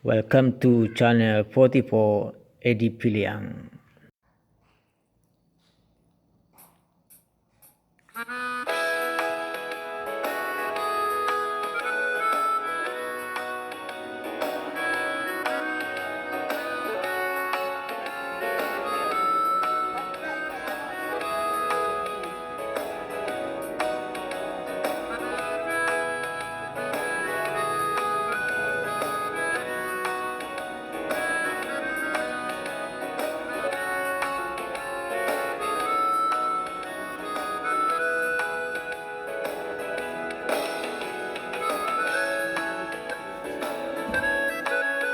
Welcome to channel 44 Edi Piliang.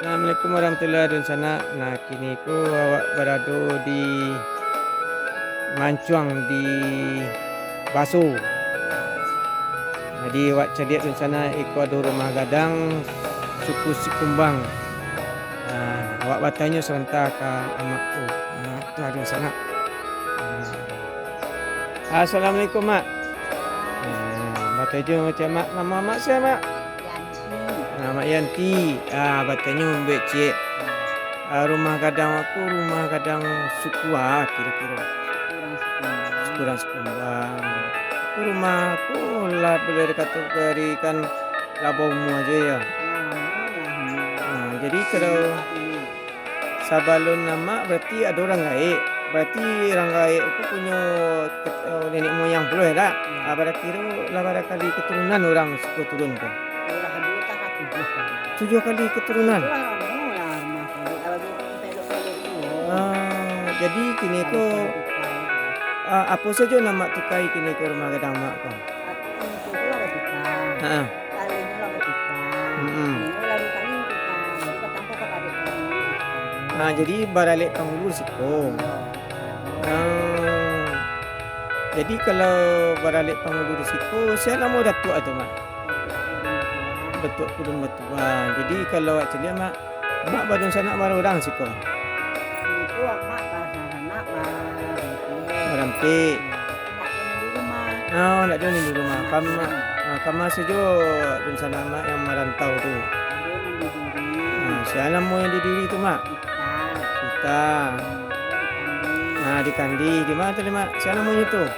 Assalamualaikum warahmatullahi wabarakatuh. Nah, kini ku awak berada di Mancuang di Basu. Jadi awak celiak di sana ikut ada rumah gadang suku Sikumbang. Awak bertanya sebentar ke amakku. Tu ada di sana. Assalamualaikum mak. Bertanya macam mak, nama mak saya mak. Mak Yanti. Bertanya mbak cik. Rumah gadang aku rumah gadang suku kira-kira. Kurang Sikumbang. Rumah aku lah boleh dikategorikan labomu aja ya. Jadi kalau sabalun nama berarti ada orang gaib. Berarti orang gaib aku punya nenek moyang pula ya tak? Berarti kali keturunan orang suku turun tu. 7 kali keturunan. Jadi kini ko apa saja nama tukai kini ko rumah gadang mak ko. Jadi baralik panggul siko. Jadi kalau baralik panggul siko, saya nama datuk atau mak. Datuk kudung batuan. Jadi kalau awak celia mak badung sana baru orang siko. Itu mak sana Merampi. Nak ada di rumah. Kamu saja di sana mak yang merantau tu. Siapa nama yang di diri tu mak? Kita. Di Kandi. Di mana tu mak? Siapa namanya tu?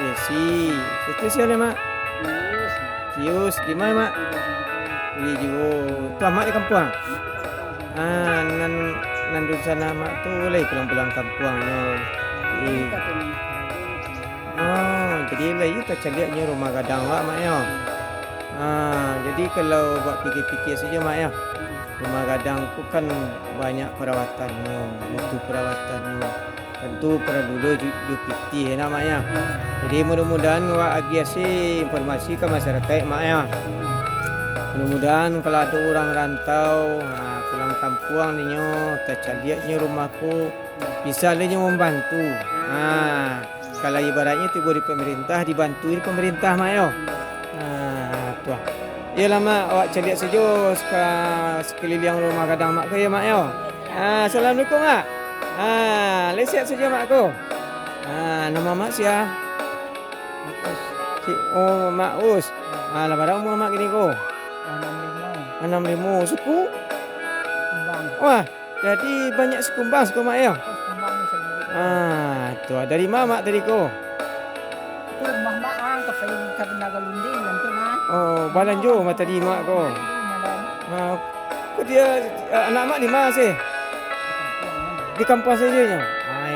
Yesi. Itu siapa mak? Kius. Di mana mak? Di Jiwo. Tu mak di kampung. Nan di sana mak tu lagi pulang-pulang kampungnya. Jadi lagi tak celiaknya rumah gadang mak ya. Jadi kalau buat pikir-pikir saja mak ya. Rumah gadang tu kan banyak perawatannya, butuh perawatannya. Tentu perlu dulu piti namanya. Jadi mudah-mudahan awak agi informasi ke masyarakat mak ya. Mudah-mudahan kalau ada orang rantau pulang kampung ninyo tercaliaknya rumahku bisa dia membantu. Kalau ibaratnya tiba di pemerintah dibantu pemerintah mak yo. Tuah. Iyalah mak awak celiak saja sekeliling rumah gadang mak ke ya mak yo. Assalamualaikum mak. Lesiak saja mak ko. Nama mak siapa? Mak Us. Lah pada umur mak gini ko. 65 suku. Wah, jadi banyak Sikumbang mak ya. Tu dari mana mak tadi ko? Rumah mak ke Nagalunding nanti mak. Balanjo mak tadi mak ko. Dia anak mak di mana sih? Di kampung saja nya.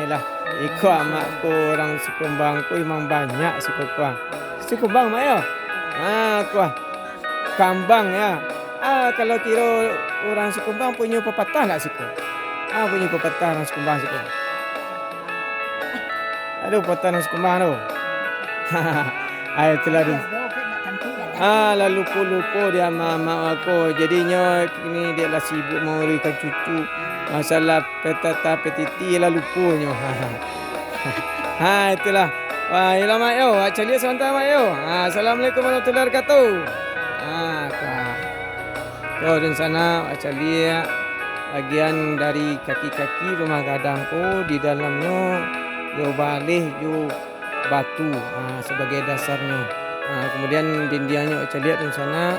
Yalah, ikut mak ko orang Sikumbang ko memang banyak Sikumbang mak ya. Kuah. Kambang ya. Kalau kira orang Sikumbang punya pepatah tak siku? Punya pepatah orang Sikumbang siku. Aduh, pepatah orang Sikumbang tu. Itulah dia. Lalu lupa dia mama aku. Jadinya ini dia lah sibuk menguruskan cucu. Masalah petiti lah lupanya. Itulah. Yalah mak yo, celia sebentar mak yo. Assalamualaikum warahmatullahi wabarakatuh. Di sana celia bagian dari kaki-kaki rumah gadangku di dalamnya yo balih yo batu sebagai dasarnya. Kemudian dindingnya celia di sana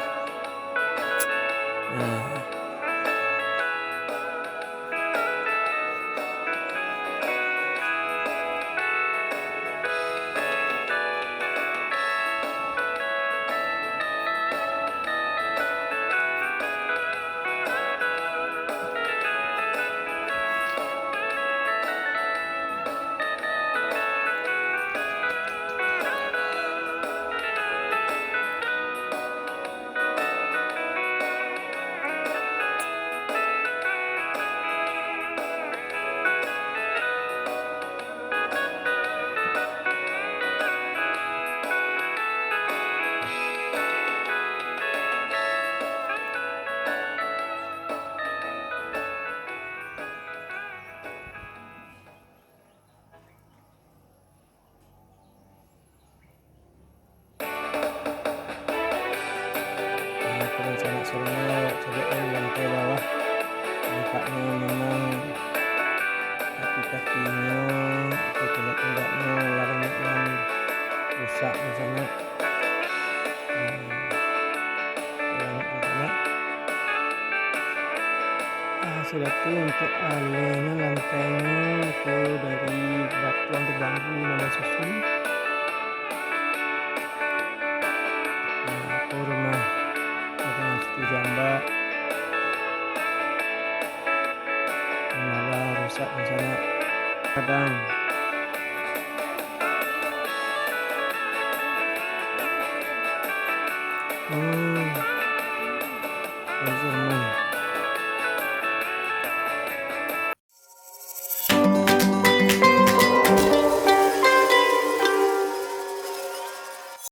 coba dari lantai bawah. Nampaknya memang kaki-kakinya atau tegak-tegaknya banyak yang rusak di sana. Banyak banget. Sudah tuh untuk alenya lantainya tuh dari batuan atau bambu namanya susun. Itu rumah ada situ jambak. Malah rusak di sana. Kadang Jerman.